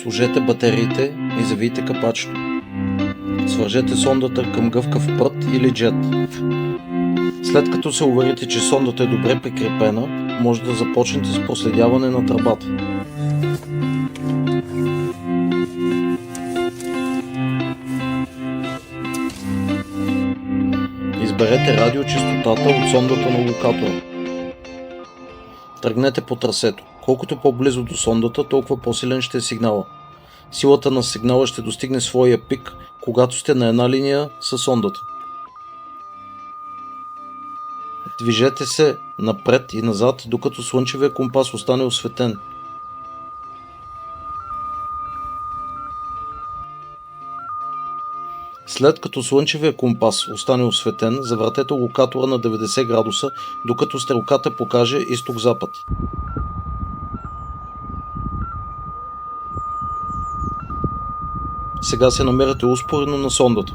Сложете батериите и завийте капачето. Свържете сондата към гъвкав прът или джет. След като се уверите, че сондата е добре прикрепена, може да започнете с проследяване на тръбата. Изберете радиочестотата от сондата на локатора. Тръгнете по трасето. Колкото по-близо до сондата, толкова по-силен ще е сигнала. Силата на сигнала ще достигне своя пик, когато сте на една линия с сондата. Движете се напред и назад, докато слънчевия компас остане осветен. След като слънчевия компас остане осветен, завъртете локатора на 90 градуса, докато стрелката покаже изток-запад. Сега се намирате успоредно на сондата.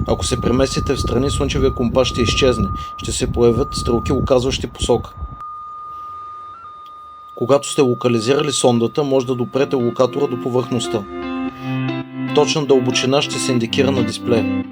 Ако се преместите в страни, слънчевия компас ще изчезне. Ще се появят стрелки, указващи посока. Когато сте локализирали сондата, може да допрете локатора до повърхността. Точна дълбочина ще се индикира на дисплея.